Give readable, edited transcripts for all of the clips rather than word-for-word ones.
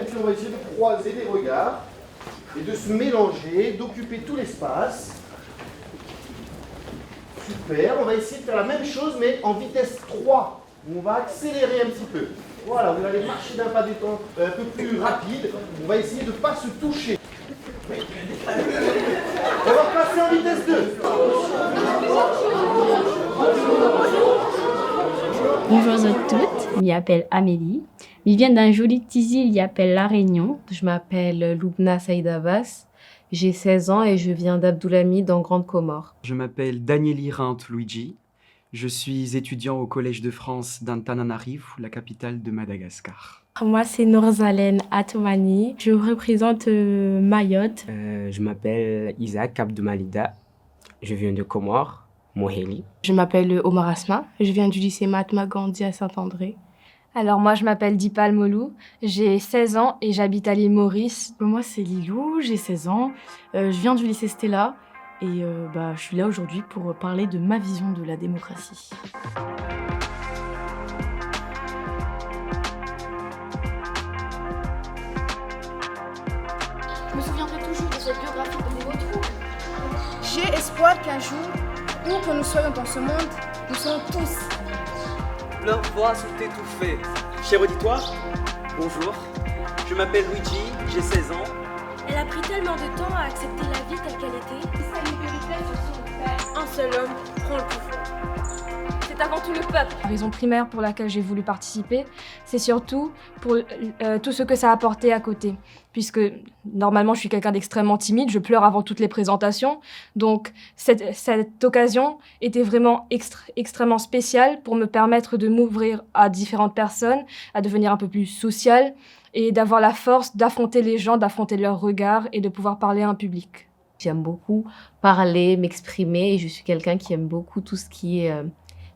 puis on va essayer de croiser les regards et de se mélanger, d'occuper tout l'espace. Super, on va essayer de faire la même chose mais en vitesse 3. On va accélérer un petit peu. Voilà, vous allez marcher d'un pas un peu plus rapide. On va essayer de ne pas se toucher. On va passer en vitesse 2. Bonjour à toutes, je m'appelle Amélie. Je viens d'un joli petit île qui s'appelle La Réunion. Je m'appelle Loubna Saïd Abbas. J'ai 16 ans et je viens d'Abdoulhamid en Grande Comore. Je m'appelle Danieli Rinte Luigi. Je suis étudiant au Collège de France d'Antananarivo, la capitale de Madagascar. Moi, c'est Nourzalène Atoumani. Je représente Mayotte. Je m'appelle Isaac Abdoumalida. Je viens de Comores, Moheli. Je m'appelle Omar Asma. Je viens du lycée Mahatma Gandhi à Saint-André. Alors moi, je m'appelle Dipal Molou. J'ai 16 ans et j'habite à l'île Maurice. Moi, c'est Lilou, j'ai 16 ans. Je viens du lycée Stella. Et je suis là aujourd'hui pour parler de ma vision de la démocratie. Je me souviendrai toujours de cette biographie que nous retrouvons. J'ai espoir qu'un jour, où que nous soyons dans ce monde, nous serons tous. Leurs voix sont étouffées. Cher auditoire, bonjour. Je m'appelle Luigi, j'ai 16 ans. Elle a pris tellement de temps à accepter la vie telle qu'elle était. Sa liberté sur son père. Un seul homme prend le pouvoir. C'est avant tout le peuple. La raison primaire pour laquelle j'ai voulu participer, c'est surtout pour tout ce que ça a apporté à côté. Puisque normalement, je suis quelqu'un d'extrêmement timide, je pleure avant toutes les présentations. Donc, cette occasion était vraiment extrêmement spéciale pour me permettre de m'ouvrir à différentes personnes, à devenir un peu plus sociale et d'avoir la force d'affronter les gens, d'affronter leurs regards et de pouvoir parler à un public. J'aime beaucoup parler, m'exprimer et je suis quelqu'un qui aime beaucoup tout ce qui est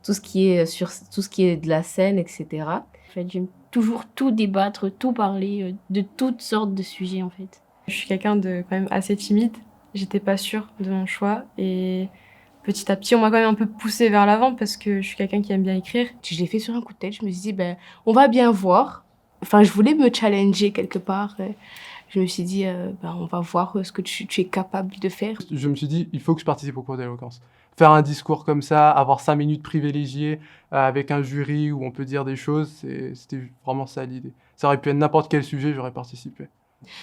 de la scène, etc. En fait, j'aime toujours tout débattre, tout parler de toutes sortes de sujets en fait. Je suis quelqu'un de quand même assez timide. J'étais pas sûre de mon choix et petit à petit, on m'a quand même un peu poussée vers l'avant parce que je suis quelqu'un qui aime bien écrire. Je l'ai fait sur un coup de tête. Je me suis dit, on va bien voir. Enfin, je voulais me challenger quelque part. Je me suis dit, on va voir ce que tu es capable de faire. Je me suis dit, il faut que je participe au cours d'éloquence. Faire un discours comme ça, avoir 5 minutes privilégiées avec un jury où on peut dire des choses, c'était vraiment ça l'idée. Ça aurait pu être n'importe quel sujet, j'aurais participé.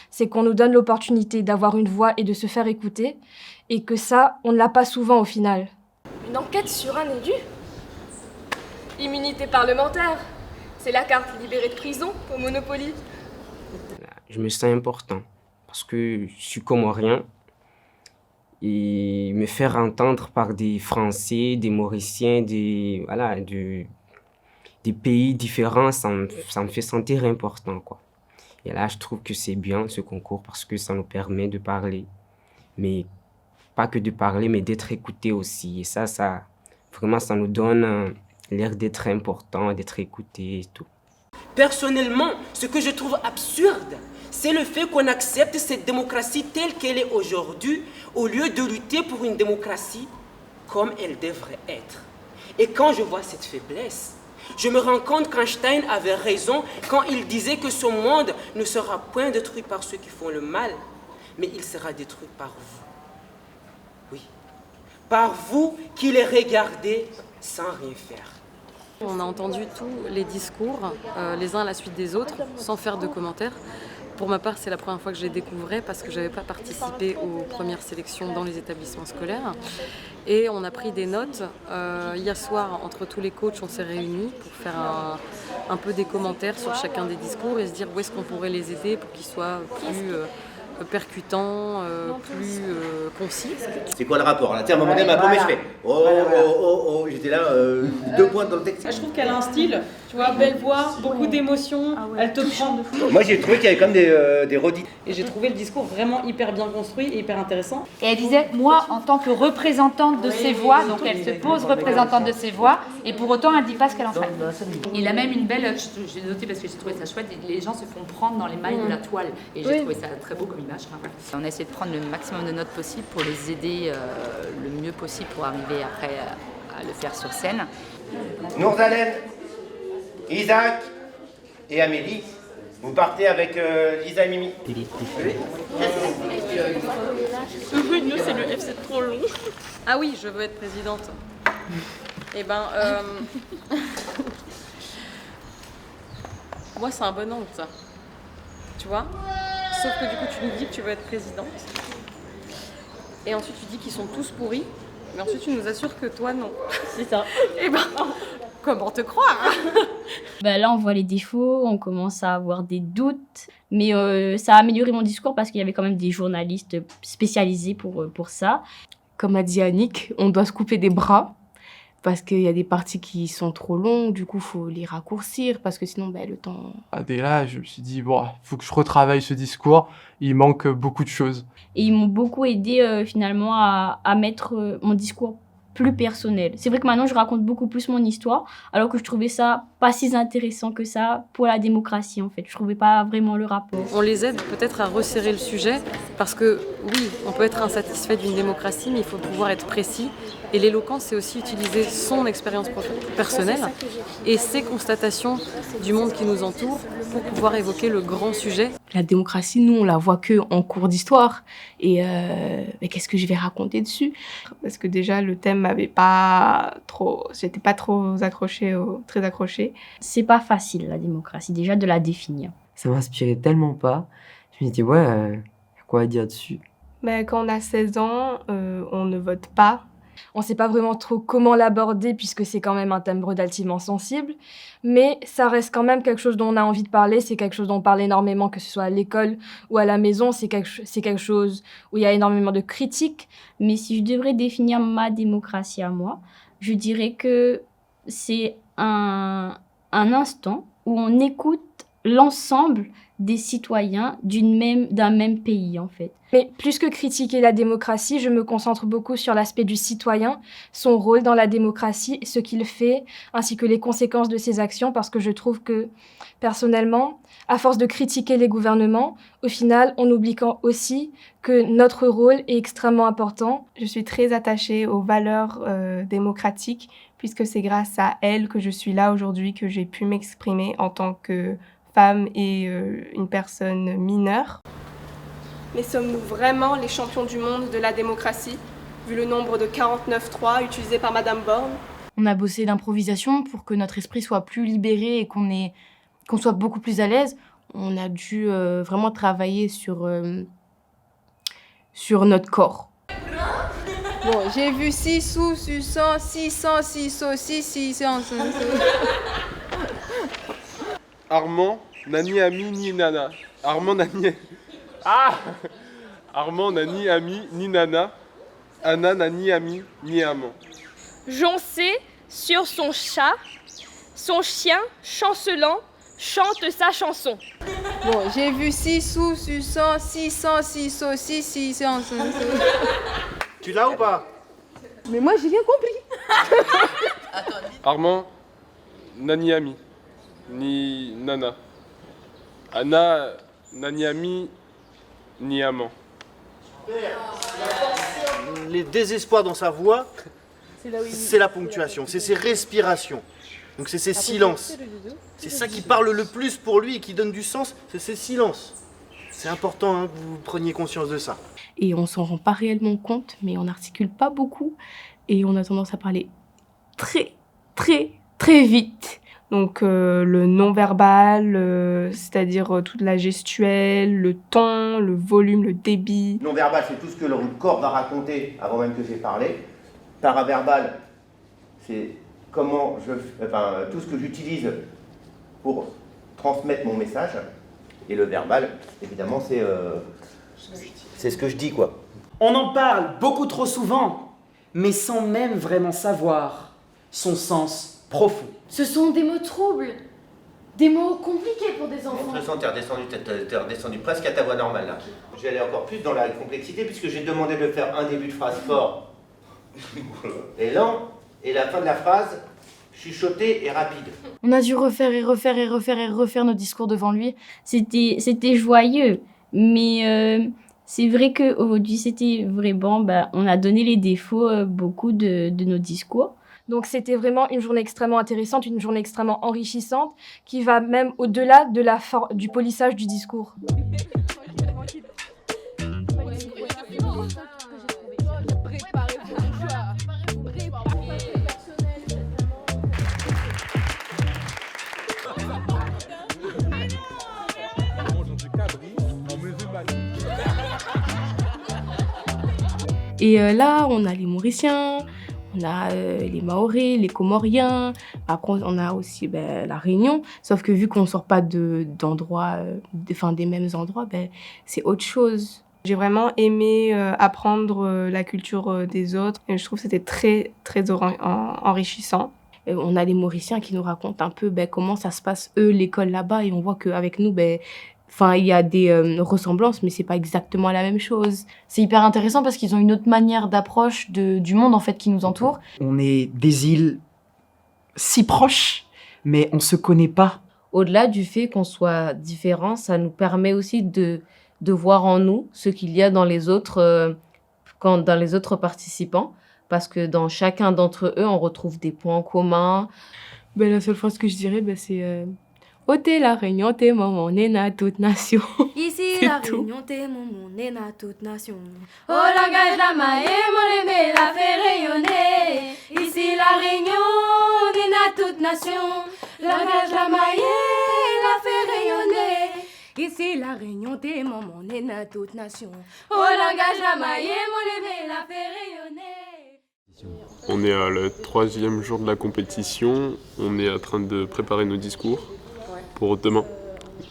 C'est qu'on nous donne l'opportunité d'avoir une voix et de se faire écouter, et que ça, on ne l'a pas souvent au final. Une enquête sur un élu. Immunité parlementaire. C'est la carte libérée de prison au Monopoly. Je me sens important parce que je suis comorien et me faire entendre par des Français, des Mauriciens, des pays différents, ça me fait sentir important, quoi. Et là, je trouve que c'est bien ce concours parce que ça nous permet de parler, mais pas que de parler, mais d'être écouté aussi. Et ça vraiment, ça nous donne l'air d'être important, d'être écouté et tout. Personnellement, ce que je trouve absurde, c'est le fait qu'on accepte cette démocratie telle qu'elle est aujourd'hui, au lieu de lutter pour une démocratie comme elle devrait être. Et quand je vois cette faiblesse, je me rends compte qu'Einstein avait raison quand il disait que ce monde ne sera point détruit par ceux qui font le mal, mais il sera détruit par vous. Oui, par vous qui les regardez sans rien faire. On a entendu tous les discours, les uns à la suite des autres, sans faire de commentaires. Pour ma part, c'est la première fois que je les découvrais parce que je n'avais pas participé aux premières sélections dans les établissements scolaires. Et on a pris des notes. Hier soir, entre tous les coachs, on s'est réunis pour faire un peu des commentaires sur chacun des discours et se dire où est-ce qu'on pourrait les aider pour qu'ils soient plus percutant, plus concis. C'est quoi le rapport là? Tiens, à un moment donné, ma paumée, je fais j'étais là, 2 points dans le texte. Je trouve qu'elle a un style, tu vois, belle voix, beaucoup d'émotions, elle te prend. Moi, j'ai trouvé qu'il y avait quand même des redites. Et j'ai trouvé le discours vraiment hyper bien construit et hyper intéressant. Et elle disait, moi, en tant que représentante de ces voix, donc elle se pose représentante de ces voix, et pour autant, elle ne dit pas ce qu'elle en fait. Il a même une belle, j'ai noté parce que j'ai trouvé ça chouette, les gens se font prendre dans les mailles de la toile. Et j'ai trouvé ça très beau comme image. On a essayé de prendre le maximum de notes possible pour les aider le mieux possible pour arriver après à le faire sur scène. Nourzalène, Isaac et Amélie, Vous partez avec Lisa et Mimi. Nous, c'est le F, c'est trop long. Ah oui, je veux être présidente. Eh ben, moi, c'est un bon angle, ça. Tu vois? Sauf que du coup, tu nous dis que tu veux être présidente. Et ensuite, tu dis qu'ils sont tous pourris. Mais ensuite, tu nous assures que toi, non. C'est ça. Eh ben, comment te croire? Là, on voit les défauts, on commence à avoir des doutes. Mais ça a amélioré mon discours parce qu'il y avait quand même des journalistes spécialisés pour ça. Comme a dit Annick, on doit se couper des bras parce qu'il y a des parties qui sont trop longues, du coup, il faut les raccourcir parce que sinon, le temps... Dès là, je me suis dit, bon, il faut que je retravaille ce discours, il manque beaucoup de choses. Et ils m'ont beaucoup aidé finalement à mettre mon discours plus personnel. C'est vrai que maintenant, je raconte beaucoup plus mon histoire, alors que je trouvais ça pas si intéressant que ça pour la démocratie, en fait. Je trouvais pas vraiment le rapport. On les aide peut-être à resserrer le sujet, parce que oui, on peut être insatisfait d'une démocratie, mais il faut pouvoir être précis. Et l'éloquence, c'est aussi utiliser son expérience personnelle et ses constatations du monde qui nous entoure pour pouvoir évoquer le grand sujet. La démocratie, nous, on la voit que en cours d'histoire. Et qu'est-ce que je vais raconter dessus? Parce que déjà, le thème m'avait pas trop... J'étais pas trop accrochée, très accrochée. C'est pas facile, la démocratie, déjà, de la définir. Ça m'inspirait tellement pas. Je me dis, ouais, y a quoi à dire dessus? Quand on a 16 ans, on ne vote pas. On ne sait pas vraiment trop comment l'aborder puisque c'est quand même un thème relativement sensible, mais ça reste quand même quelque chose dont on a envie de parler, c'est quelque chose dont on parle énormément, que ce soit à l'école ou à la maison, c'est quelque chose où il y a énormément de critiques. Mais si je devrais définir ma démocratie à moi, je dirais que c'est un instant où on écoute l'ensemble des citoyens d'un même pays, en fait. Mais plus que critiquer la démocratie, je me concentre beaucoup sur l'aspect du citoyen, son rôle dans la démocratie, ce qu'il fait, ainsi que les conséquences de ses actions, parce que je trouve que, personnellement, à force de critiquer les gouvernements, au final, on oublie aussi que notre rôle est extrêmement important. Je suis très attachée aux valeurs démocratiques, puisque c'est grâce à elles que je suis là aujourd'hui, que j'ai pu m'exprimer en tant que femme et une personne mineure. Mais sommes-nous vraiment les champions du monde de la démocratie, vu le nombre de 49.3 utilisés par Madame Borne? On a bossé d'improvisation pour que notre esprit soit plus libéré et qu'on soit beaucoup plus à l'aise. On a dû vraiment travailler sur notre corps. Bon, j'ai vu 6 sous, 600, 600, 600, 600. Armand, Nani, Ami, ni Nana. Armand, Nani... Ah Armand, Nani, Ami, ni Nana. Anna, Nani, Ami, ni amant. Joncé sur son chat, son chien chancelant chante sa chanson. Bon, j'ai vu 6 sous, 600, 600, 600, 600. Tu l'as ou pas? Mais moi, j'ai rien compris. Armand, Nani, Ami, ni Nana. Anna, Nani, Ami, ni amant. Les désespoirs dans sa voix, c'est la ponctuation, c'est ses respirations. Donc c'est ses silences. C'est ça qui parle le plus pour lui et qui donne du sens, c'est ses silences. C'est important que vous preniez conscience de ça. Et on s'en rend pas réellement compte, mais on n'articule pas beaucoup et on a tendance à parler très, très, très vite. Donc le non-verbal, c'est-à-dire toute la gestuelle, le ton, le volume, le débit. Non-verbal, c'est tout ce que le corps va raconter avant même que j'ai parlé. Paraverbal, c'est tout ce que j'utilise pour transmettre mon message. Et le verbal, évidemment, c'est ce que je dis, quoi. On en parle beaucoup trop souvent, mais sans même vraiment savoir son sens profond. Ce sont des mots troubles, des mots compliqués pour des enfants. De toute façon, t'es redescendu presque à ta voix normale, là. J'allais encore plus dans la complexité, puisque j'ai demandé de faire un début de phrase fort et lent, et la fin de la phrase chuchotée et rapide. On a dû refaire nos discours devant lui. C'était joyeux, mais c'est vrai qu'aujourd'hui, c'était vraiment... on a donné les défauts beaucoup de nos discours. Donc c'était vraiment une journée extrêmement intéressante, une journée extrêmement enrichissante, qui va même au-delà de du polissage du discours. Et là, on a les Mauriciens, on a les Mahorais, les Comoriens. Après, on a aussi la Réunion. Sauf que vu qu'on ne sort pas d'endroits, des mêmes endroits, c'est autre chose. J'ai vraiment aimé apprendre la culture des autres. Et je trouve que c'était très, très enrichissant. Et on a les Mauriciens qui nous racontent un peu comment ça se passe, eux, l'école là-bas. Et on voit qu'avec nous, il y a des ressemblances, mais c'est pas exactement la même chose. C'est hyper intéressant parce qu'ils ont une autre manière d'approche du monde en fait qui nous entoure. On est des îles si proches, mais on se connaît pas. Au-delà du fait qu'on soit différents, ça nous permet aussi de voir en nous ce qu'il y a dans les autres, dans les autres participants, parce que dans chacun d'entre eux, on retrouve des points en commun. La seule phrase que je dirais, c'est oh, t'es la Réunion, t'es maman, on est na toute nation. Ici, c'est la tout. Réunion, t'es maman, on est na toute nation. Oh, langage, la maille, mon aimé, la fait rayonner. Ici, la Réunion, on est na toute nation. Langage, la maille, la fait rayonner. Ici, la Réunion, t'es maman, on est na toute nation. Oh, langage, la maille, mon aimé, la fait rayonner. On est à le 3e jour de la compétition. On est en train de préparer nos discours pour demain,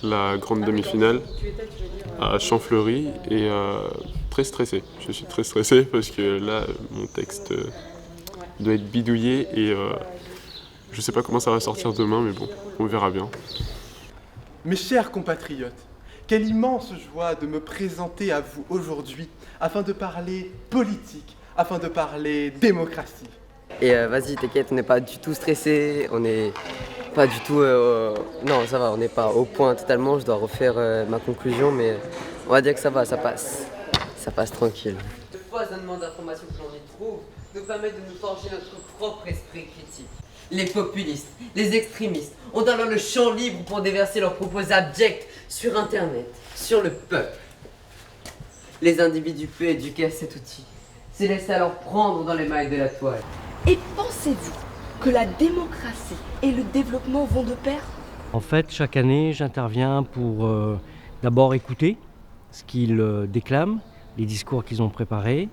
la grande demi-finale à Champfleury, et très stressé. Je suis très stressé parce que là, mon texte doit être bidouillé et je sais pas comment ça va sortir demain, mais bon, on verra bien. Mes chers compatriotes, quelle immense joie de me présenter à vous aujourd'hui afin de parler politique, afin de parler démocratie. Et vas-y, t'inquiète, on n'est pas du tout stressé, on n'est pas du tout... non, ça va, on n'est pas au point totalement, je dois refaire ma conclusion, mais on va dire que ça va, ça passe tranquille. Le foisonnement d'informations que l'on y trouve nous permet de nous forger notre propre esprit critique. Les populistes, les extrémistes ont alors le champ libre pour déverser leurs propos abjects sur Internet, sur le peuple. Les individus peu éduqués à cet outil se laissent alors prendre dans les mailles de la toile. Et pensez-vous que la démocratie et le développement vont de pair? En fait, chaque année, j'interviens pour d'abord écouter ce qu'ils déclament, les discours qu'ils ont préparés.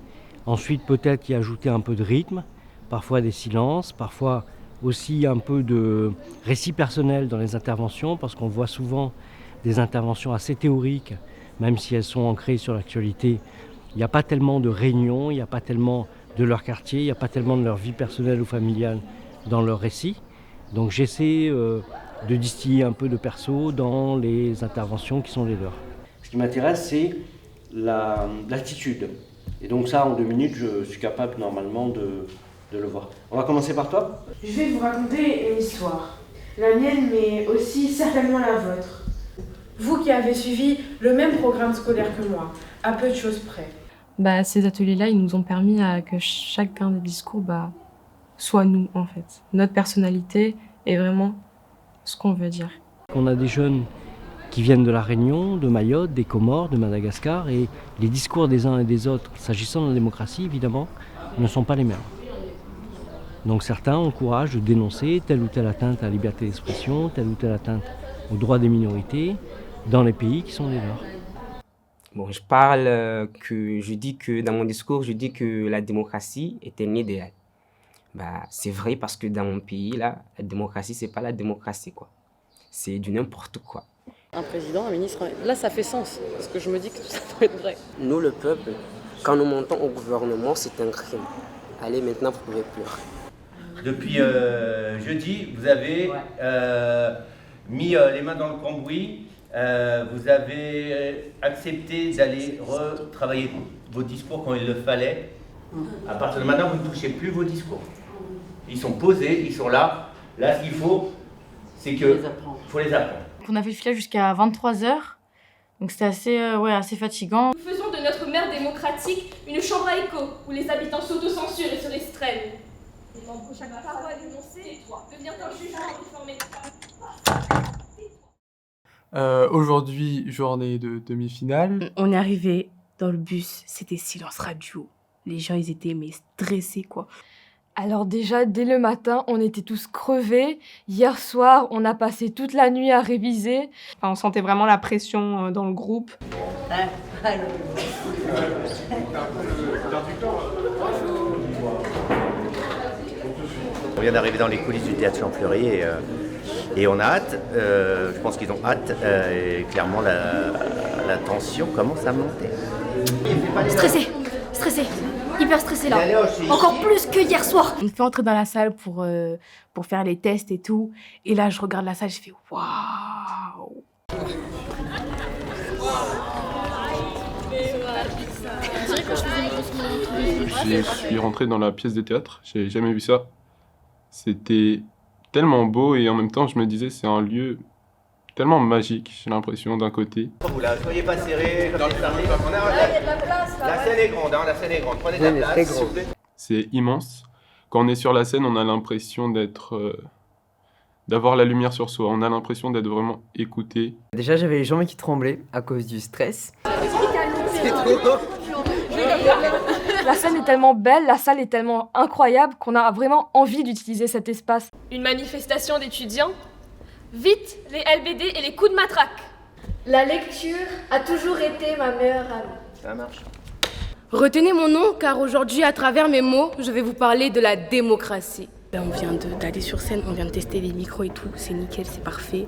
Ensuite, peut-être y ajouter un peu de rythme, parfois des silences, parfois aussi un peu de récit personnel dans les interventions, parce qu'on voit souvent des interventions assez théoriques, même si elles sont ancrées sur l'actualité. Il n'y a pas tellement de réunions, il n'y a pas tellement de leur quartier, il n'y a pas tellement de leur vie personnelle ou familiale dans leur récit. Donc j'essaie de distiller un peu de perso dans les interventions qui sont les leurs. Ce qui m'intéresse, c'est l'attitude. Et donc ça, en 2 minutes, je suis capable normalement de le voir. On va commencer par toi. Je vais vous raconter une histoire. La mienne, mais aussi certainement la vôtre. Vous qui avez suivi le même programme scolaire que moi, à peu de choses près. Ces ateliers-là, ils nous ont permis que chacun des discours soit nous, en fait. Notre personnalité est vraiment ce qu'on veut dire. On a des jeunes qui viennent de la Réunion, de Mayotte, des Comores, de Madagascar, et les discours des uns et des autres, s'agissant de la démocratie, évidemment, ne sont pas les mêmes. Donc certains ont le courage de dénoncer telle ou telle atteinte à la liberté d'expression, telle ou telle atteinte aux droits des minorités, dans les pays qui sont les leurs. Bon, je dis que dans mon discours, je dis que la démocratie est un idéal. C'est vrai parce que dans mon pays, là, la démocratie, c'est pas la démocratie, quoi. C'est du n'importe quoi. Un président, un ministre, là ça fait sens, parce que je me dis que tout ça doit être vrai. Nous, le peuple, quand nous montons au gouvernement, c'est un crime. Allez, maintenant, vous pouvez pleurer. Depuis jeudi, vous avez mis les mains dans le cambouis, vous avez accepté d'aller retravailler vos discours quand il le fallait. À partir de maintenant, vous ne touchez plus vos discours. Ils sont posés, ils sont là. Là, ce qu'il faut, c'est que faut les apprendre. On a fait le filage jusqu'à 23h, donc c'était assez fatigant. Nous faisons de notre mère démocratique une chambre à écho où les habitants s'autocensurent et se restreignent. Chaque parole énoncée devient un jugement informé. Aujourd'hui, journée de demi-finale. On est arrivé dans le bus, c'était silence radio. Les gens, ils étaient mais stressés, quoi. Alors déjà, dès le matin, on était tous crevés. Hier soir, on a passé toute la nuit à réviser. Enfin, on sentait vraiment la pression dans le groupe. On vient d'arriver dans les coulisses du théâtre Champfleury et on a hâte. Je pense qu'ils ont hâte. Et clairement, la tension commence à monter. Stressé, hyper stressé là. Encore plus que hier soir. On me fait entrer dans la salle pour faire les tests et tout. Et là, je regarde la salle, je fais waouh. Je suis rentré dans la pièce de théâtre, j'avais jamais vu ça. C'était tellement beau et en même temps, je me disais, c'est un lieu tellement magique, j'ai l'impression, d'un côté. Soyez pas serrés, comme ça arrive. La scène est grande, la scène est grande. Prenez ta place, s'il vous plaît. C'est immense. Quand on est sur la scène, on a l'impression d'avoir la lumière sur soi. On a l'impression d'être vraiment écouté. Déjà, j'avais les jambes qui tremblaient à cause du stress. C'est trop. La scène est tellement belle, la salle est tellement incroyable qu'on a vraiment envie d'utiliser cet espace. Une manifestation d'étudiants. Vite, les LBD et les coups de matraque. La lecture a toujours été ma meilleure amie. Ça marche. Retenez mon nom, car aujourd'hui, à travers mes mots, je vais vous parler de la démocratie. Là, on vient d'aller sur scène, on vient de tester les micros et tout, c'est nickel, c'est parfait.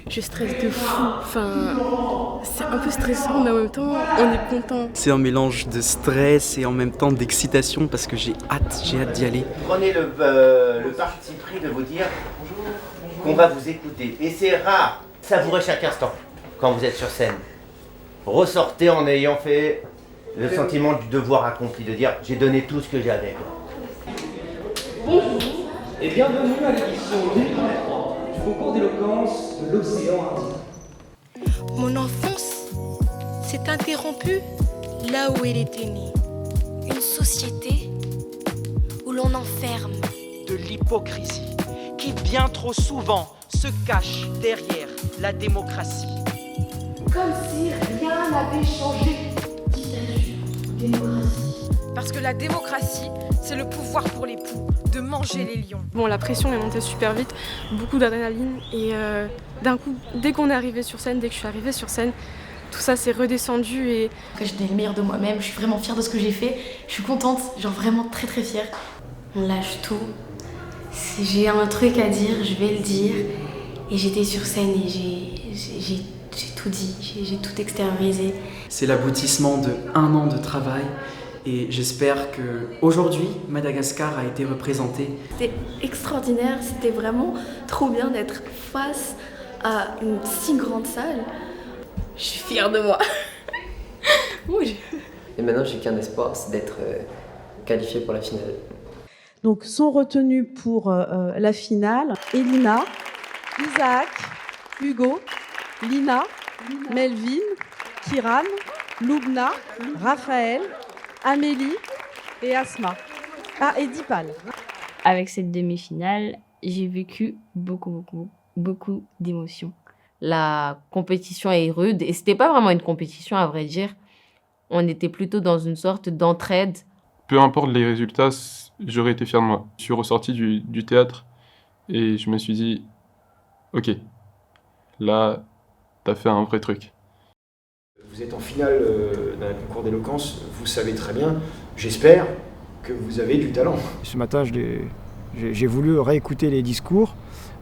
Je stresse de fou, enfin, c'est un peu stressant, mais en même temps, on est content. C'est un mélange de stress et en même temps d'excitation parce que j'ai hâte d'y aller. Prenez le parti pris de vous dire qu'on va vous écouter. Et c'est rare, savourez chaque instant quand vous êtes sur scène. Ressortez en ayant fait le sentiment du devoir accompli, de dire j'ai donné tout ce que j'avais. Bonjour et bienvenue à l'édition 2023 du concours d'éloquence de l'Océan Indien. Mon enfance s'est interrompue là où elle était née. Une société où l'on enferme. De l'hypocrisie qui bien trop souvent se cache derrière la démocratie. Comme si rien n'avait changé. Dictature, démocratie. Parce que la démocratie, c'est le pouvoir pour les poux de manger les lions. Bon, la pression est montée super vite, beaucoup d'adrénaline et d'un coup, dès qu'on est arrivé sur scène, dès que je suis arrivée sur scène, tout ça s'est redescendu et... J'ai donné le meilleur de moi-même, je suis vraiment fière de ce que j'ai fait, je suis contente, genre vraiment très très fière. On lâche tout, si j'ai un truc à dire, je vais le dire. Et j'étais sur scène et j'ai tout dit, j'ai tout extériorisé. C'est l'aboutissement de 1 an de travail. Et j'espère qu'aujourd'hui, Madagascar a été représenté. C'était extraordinaire, c'était vraiment trop bien d'être face à une si grande salle. Je suis fière de moi. Et maintenant, j'ai qu'un espoir, c'est d'être qualifié pour la finale. Donc, sont retenus pour la finale Elina, Isaac, Hugo, Lina, Melvin, Kiran, Lubna, Raphaël, Amélie et Asma. Ah, et Dipal. Avec cette demi-finale, j'ai vécu beaucoup d'émotions. La compétition est rude et c'était pas vraiment une compétition à vrai dire. On était plutôt dans une sorte d'entraide. Peu importe les résultats, j'aurais été fier de moi. Je suis ressorti du théâtre et je me suis dit, ok, là, t'as fait un vrai truc. Vous êtes en finale d'un concours d'éloquence, vous savez très bien, j'espère que vous avez du talent. Ce matin, j'ai voulu réécouter les discours,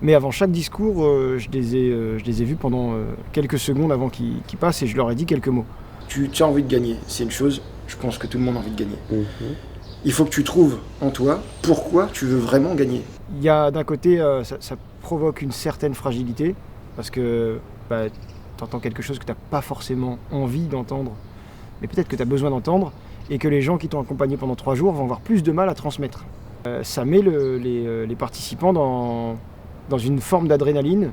mais avant chaque discours, je les ai vus pendant quelques secondes avant qu'ils passent et je leur ai dit quelques mots. Tu as envie de gagner, c'est une chose, je pense que tout le monde a envie de gagner. Il faut que tu trouves en toi pourquoi tu veux vraiment gagner. Il y a d'un côté, ça provoque une certaine fragilité, parce que tu entends quelque chose que tu n'as pas forcément envie d'entendre, mais peut-être que tu as besoin d'entendre, et que les gens qui t'ont accompagné pendant 3 jours vont avoir plus de mal à transmettre. Ça met les participants dans une forme d'adrénaline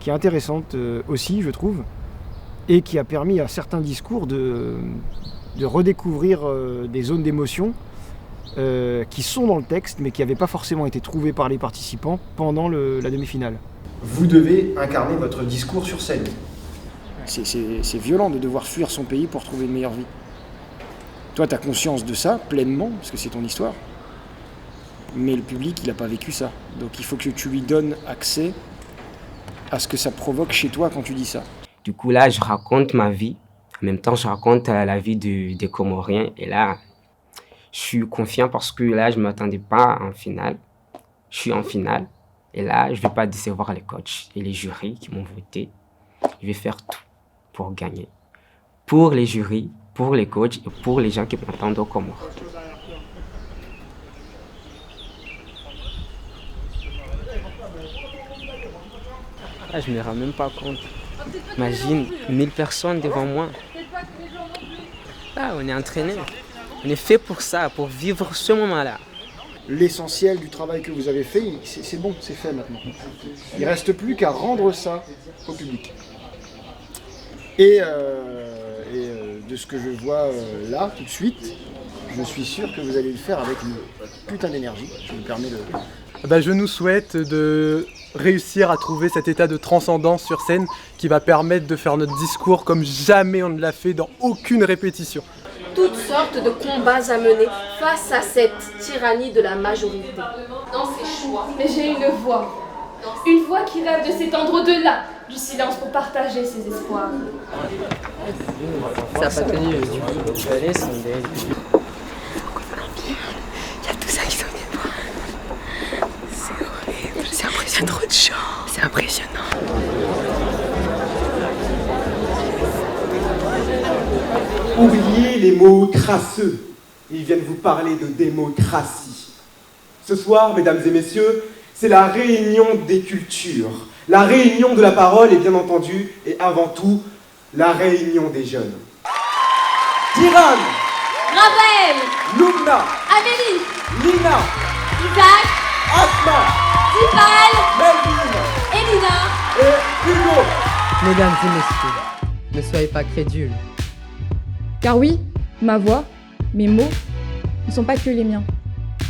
qui est intéressante aussi, je trouve, et qui a permis à certains discours de redécouvrir des zones d'émotion qui sont dans le texte, mais qui n'avaient pas forcément été trouvées par les participants pendant la demi-finale. Vous devez incarner votre discours sur scène. C'est violent de devoir fuir son pays pour trouver une meilleure vie. Toi, tu as conscience de ça pleinement, parce que c'est ton histoire. Mais le public, il n'a pas vécu ça. Donc il faut que tu lui donnes accès à ce que ça provoque chez toi quand tu dis ça. Du coup, là, je raconte ma vie. En même temps, je raconte la vie des Comoriens. Et là, je suis confiant parce que là, je ne m'attendais pas en finale. Je suis en finale. Et là, je ne vais pas décevoir les coachs et les jurys qui m'ont voté. Je vais faire tout pour gagner. Pour les jurys, pour les coachs et pour les gens qui m'entendent aux Comores. Ah, je ne me rends même pas compte. Imagine, 1000 personnes devant moi. Ah, on est entraîné. On est fait pour ça, pour vivre ce moment-là. L'essentiel du travail que vous avez fait, c'est bon, c'est fait maintenant. Il ne reste plus qu'à rendre ça au public. Et de ce que je vois là, tout de suite, je suis sûr que vous allez le faire avec une putain d'énergie. Je me permets de... Je nous souhaite de réussir à trouver cet état de transcendance sur scène qui va permettre de faire notre discours comme jamais on ne l'a fait dans aucune répétition. Toutes sortes de combats à mener face à cette tyrannie de la majorité. Dans ses choix. Mais j'ai une voix qui rêve de s'étendre au-delà du silence pour partager ses espoirs. Ça n'a pas tenu. Il y a tout ça qui sont venus voir. C'est horrible, c'est impressionnant. Il y a trop de gens, c'est impressionnant. Oubliez les mots crasseux. Ils viennent vous parler de démocratie. Ce soir, mesdames et messieurs, c'est la réunion des cultures, la réunion de la parole et bien entendu, et avant tout, la réunion des jeunes. Tiran, Raphaël, Loubna, Amélie, Lina, Isaac, Asma, Tipal, Melvin, Elina et Hugo. Mesdames et messieurs, ne soyez pas crédules. Car oui, ma voix, mes mots, ne sont pas que les miens.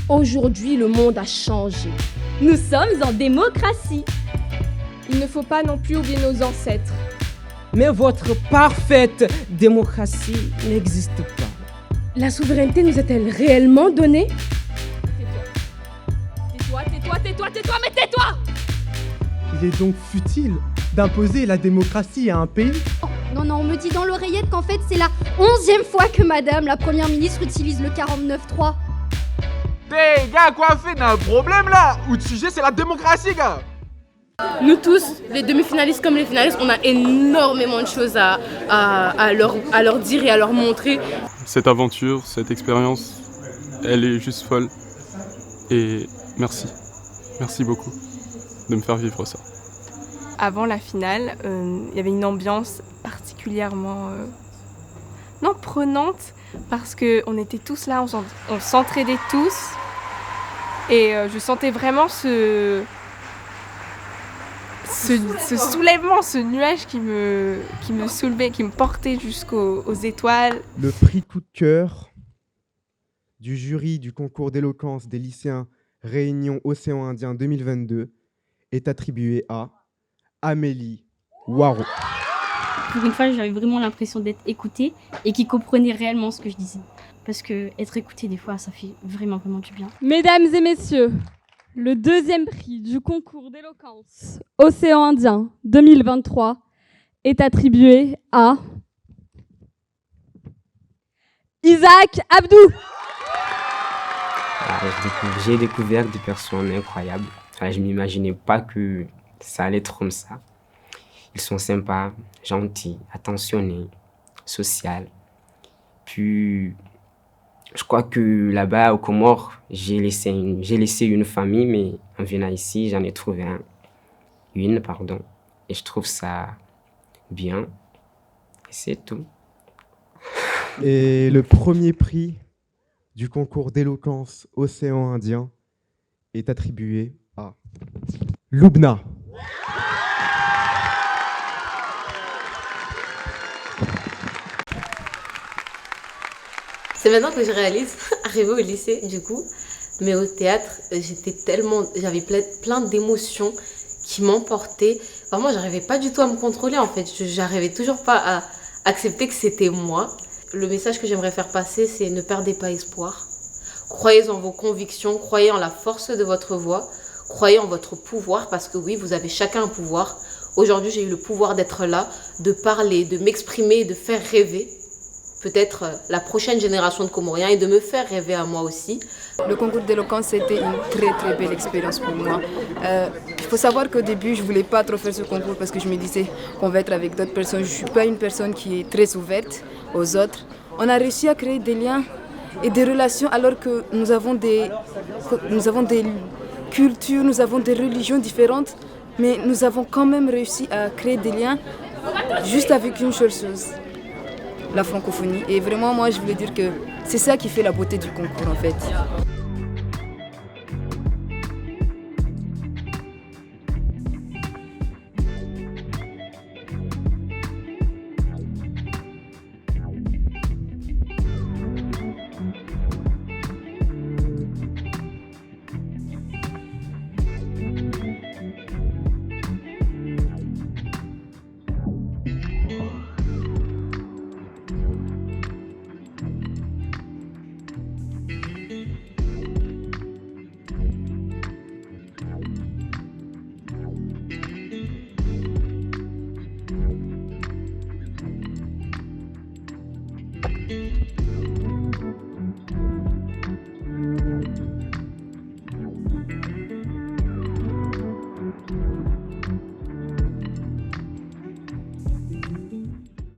Aujourd'hui, le monde a changé. Nous sommes en démocratie. Il ne faut pas non plus oublier nos ancêtres. Mais votre parfaite démocratie n'existe pas. La souveraineté nous est-elle réellement donnée? Tais-toi, mais tais-toi! Il est donc futile d'imposer la démocratie à un pays? Non, on me dit dans l'oreillette qu'en fait c'est la 11e fois que Madame la Première ministre utilise le 49.3. T'es gars coiffé d'un problème là? Ou le sujet c'est la démocratie gars? Nous tous, les demi-finalistes comme les finalistes, on a énormément de choses à leur dire et à leur montrer. Cette aventure, cette expérience, elle est juste folle. Et merci. Merci beaucoup de me faire vivre ça. Avant la finale, il y avait une ambiance particulièrement prenante parce qu'on était tous là, on s'entraidait tous et je sentais vraiment ce soulèvement, ce nuage qui me soulevait, qui me portait jusqu'aux étoiles. Le prix coup de cœur du jury du concours d'éloquence des lycéens Réunion Océan Indien 2022 est attribué à Amélie Waro. Pour une fois, j'avais vraiment l'impression d'être écoutée et qu'ils comprenaient réellement ce que je disais. Parce que être écoutée, des fois, ça fait vraiment du bien. Mesdames et messieurs, le deuxième prix du concours d'éloquence Océan Indien 2023 est attribué à Isaac Abdou. J'ai découvert des personnes incroyables. Je ne m'imaginais pas que ça allait être comme ça. Ils sont sympas, gentils, attentionnés, sociaux. Puis, je crois que là-bas, aux Comores, j'ai laissé une famille, mais en venant ici, j'en ai trouvé une. Et je trouve ça bien. Et c'est tout. Et le premier prix du concours d'éloquence Océan Indien est attribué à Loubna. C'est maintenant que je réalise, arrivée au lycée du coup, mais au théâtre, j'avais plein d'émotions qui m'emportaient. Vraiment, j'arrivais pas du tout à me contrôler en fait. J'arrivais toujours pas à accepter que c'était moi. Le message que j'aimerais faire passer, c'est ne perdez pas espoir. Croyez en vos convictions, croyez en la force de votre voix, croyez en votre pouvoir parce que oui, vous avez chacun un pouvoir. Aujourd'hui, j'ai eu le pouvoir d'être là, de parler, de m'exprimer, de faire rêver peut-être la prochaine génération de Comoriens et de me faire rêver à moi aussi. Le concours d'éloquence, c'était une très très belle expérience pour moi. Il faut savoir qu'au début, je ne voulais pas trop faire ce concours parce que je me disais qu'on va être avec d'autres personnes. Je ne suis pas une personne qui est très ouverte aux autres. On a réussi à créer des liens et des relations alors que nous avons des cultures, nous avons des religions différentes, mais nous avons quand même réussi à créer des liens juste avec une seule chose, la francophonie. Et vraiment, moi, je voulais dire que c'est ça qui fait la beauté du concours, en fait.